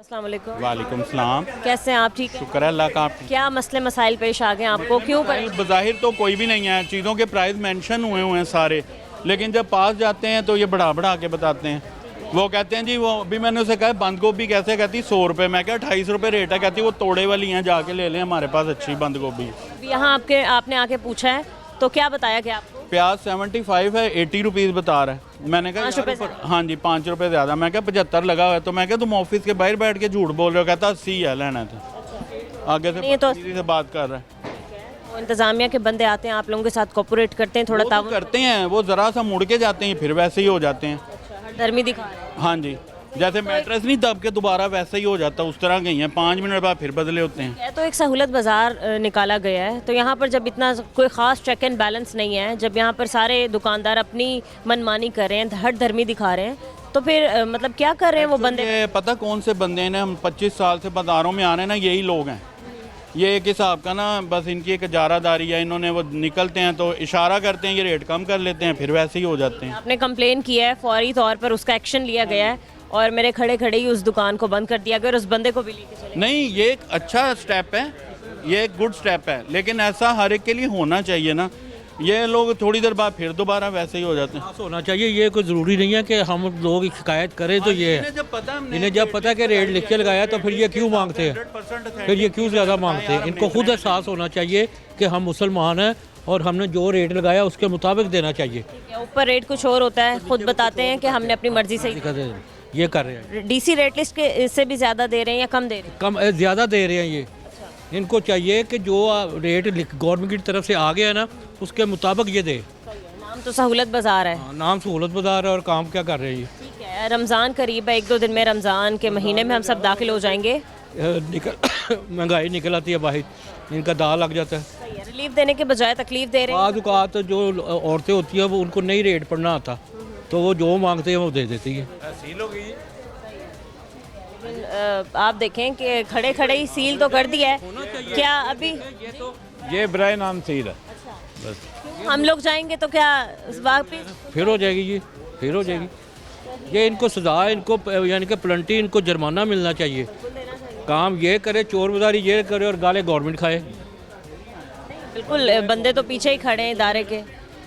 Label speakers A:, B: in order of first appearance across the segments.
A: अस्सलाम वालेकुम।
B: वालेकुम सलाम।
A: कैसे हैं आप? ठीक है।
B: शुक्र है अल्लाह का। आप
A: क्या मसले मसाइल पेश आ गए आपको? क्यों
B: बज़ाहिर तो कोई भी नहीं है, चीज़ों के प्राइस मेंशन हुए हुए हैं सारे, लेकिन जब पास जाते हैं तो ये बढ़ा बढ़ा के बताते हैं। वो कहते हैं जी, वो अभी मैंने उसे कहा बंद गोभी कैसे, कहती 100 रुपये। मैं क्या 28 रुपये रेट है, कहती वो तोड़े वाली हैं, जाके ले लें, हमारे पास अच्छी बंद गोभी।
A: यहाँ आपने आके पूछा है तो क्या बताया गया आपको?
B: प्याज 75 है, 80 रुपीज़ बता रहा है। मैंने कहा
A: 5 रुपये
B: हाँ जी 5 रुपये ज़्यादा। मैं क्या 75 लगा हुआ है, तो मैं क्या तुम ऑफिस के बाहर बैठ के झूठ बोल रहे हो? कहता 80 है, लेना था। आगे
A: नहीं, तो
B: से बात कर रहा है।
A: वो इंतज़ामिया के बंदे आते हैं, आप लोगों के साथ कोऑपरेट करते हैं, थोड़ा
B: वो तो
A: ताउन
B: करते हैं, वो ज़रा सा मुड़ के जाते हैं, फिर वैसे ही हो जाते हैं।
A: धर्मी दिखा रहे हैं।
B: हाँ जी, जैसे मैट्रेस नहीं दब के दोबारा वैसे ही हो जाता, उस तरह गई हैं, 5 मिनट बाद फिर बदले होते हैं।
A: यह तो एक सहूलत बाज़ार निकाला गया है, तो यहाँ पर जब इतना कोई ख़ास चेक एंड बैलेंस नहीं है, जब यहाँ पर सारे दुकानदार अपनी मनमानी कर रहे हैं, हट धर्मी दिखा रहे हैं, तो फिर मतलब क्या कर रहे हैं वो बंदे?
B: ये पता कौन से बंदे हैं, हम 25 साल से बाज़ारों में आ रहे हैं ना, यही लोग हैं। ये एक हिसाब का ना, बस इनकी एक इजारादारी है, इन्होंने वो निकलते हैं तो इशारा करते हैं, ये रेट कम कर लेते हैं, फिर वैसे ही हो जाते हैं।
A: आपने कंप्लेन किया है, फौरी तौर पर उसका एक्शन लिया गया है और मेरे खड़े खड़े ही उस दुकान को बंद कर दिया गया और उस बंदे को भी लेके चले।
B: नहीं, ये एक अच्छा स्टेप है, ये एक गुड स्टेप है, लेकिन ऐसा हर एक के लिए होना चाहिए ना। ये लोग थोड़ी देर बाद फिर दोबारा वैसे ही हो जाते हैं।
C: होना चाहिए, ये कोई ज़रूरी नहीं है कि हम लोग शिकायत करें तो ये इन्हें जब पता कि रेट लिख के लगाया तो फिर ये क्यों मांगते हैं, फिर ये क्यों ज़्यादा मांगते हैं। इनको खुद एहसास होना चाहिए कि हम मुसलमान हैं और हमने जो रेट लगाया उसके मुताबिक देना चाहिए।
A: ऊपर रेट कुछ और होता है, खुद बताते हैं कि हमने अपनी मर्जी से
C: ये कर रहे हैं,
A: डीसी रेट लिस्ट के इससे भी ज़्यादा दे रहे हैं या कम दे रहे हैं?
C: कम ज़्यादा दे रहे हैं ये। इनको चाहिए कि जो रेट गवर्नमेंट की तरफ से आ गया है ना, उसके मुताबिक ये दे।
A: नाम तो सहूलत बाज़ार है।
C: नाम सहूलत बाजार है और काम क्या कर रहे हैं ये।
A: ठीक है, रमज़ान करीब है, 1-2 दिन में रमज़ान के महीने में हम सब दाखिल हो जाएंगे।
C: महंगाई निकल आती है बाहर, इनका दाल लग जाता है।
A: रिलीफ देने के बजाय तकलीफ दे रहे हैं।
C: बाद औकात जो औरतें होती हैं वो उनको नहीं रेट पढ़ना आता, तो वो जो मांगते हैं वो दे देती है।
A: आप देखें कि खड़े खड़े ही सील तो कर दिया है, क्या अभी
D: ये ब्राय नाम सील है। बस
A: हम लोग जाएंगे तो क्या वापस?
C: फिर हो जाएगी ये, फिर हो जाएगी ये। इनको सजा, इनको यानी कि प्लंटी, इनको जुर्माना मिलना चाहिए। काम ये करे, चोर बाजारी ये करे और गाले गवर्नमेंट खाए।
A: बिल्कुल, बंदे तो पीछे ही खड़े हैं इदारे के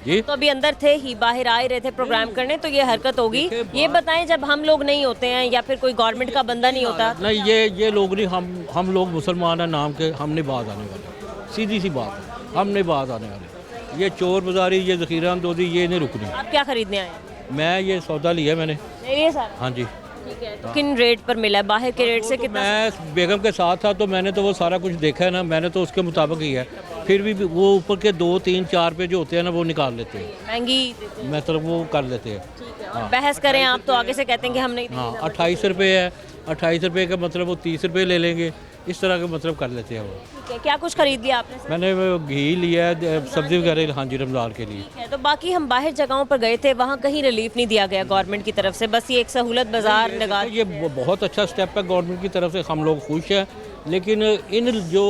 C: जी,
A: तो अभी अंदर थे ही, बाहर आ ही रहे थे प्रोग्राम करने, तो ये हरकत होगी। ये बताएं, जब हम लोग नहीं होते हैं या फिर कोई गवर्नमेंट का बंदा नहीं होता?
C: नहीं, ये लोग नहीं, हम लोग मुसलमान हैं नाम के, हम नहीं बात आने वाले। सीधी सी बात है, हम नहीं बात आने वाले। ये चोर बाजारी, ये ज़ख़ीरा अंदोज़ी, ये नहीं रुकनी।
A: आप क्या खरीदने आए हैं?
C: मैं ये सौदा लिया मैंने।
A: ये सर,
C: हाँ जी,
A: ठीक है। तो किन रेट पर मिला है? बाहर के रेट से कितना?
C: मैं बेगम के साथ था तो मैंने तो वो सारा कुछ देखा है ना, मैंने तो उसके मुताबिक ही है। फिर भी वो ऊपर के 2, 3, 4 पे जो होते हैं ना, वो निकाल लेते हैं,
A: महंगी
C: मतलब वो कर लेते हैं।
A: और बहस करें आप तो आगे से कहते हैं कि हम नहीं
C: हाँ,
A: देंगे।
C: 28 रुपये है, 28 रुपये का मतलब वो 30 रुपये ले लेंगे, इस तरह का मतलब कर लेते हैं वो।
A: ठीक है, क्या कुछ खरीद लिया आपने?
C: मैंने वो घी लिया है, सब्ज़ी वगैरह, हाँ जी, रमज़ान के लिए।
A: ठीक है, तो बाकी हम बाहर जगहों पर गए थे, वहाँ कहीं रिलीफ नहीं दिया गया गवर्नमेंट की तरफ से, बस ये एक सहूलत बाजार लगा।
C: ये बहुत अच्छा स्टेप है गवर्नमेंट की तरफ से, हम लोग खुश हैं। लेकिन इन जो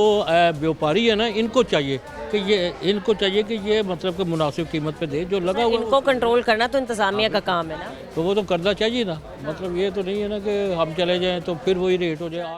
C: व्यापारी है ना, इनको चाहिए कि ये मतलब कि मुनासिब कीमत पे दे, जो लगा हुआ
A: इनको कंट्रोल करना तो इंतज़ामिया का काम है ना।
C: तो वो तो करना चाहिए ना। मतलब ये तो नहीं है ना कि हम चले जाएं तो फिर वही रेट हो जाए। आप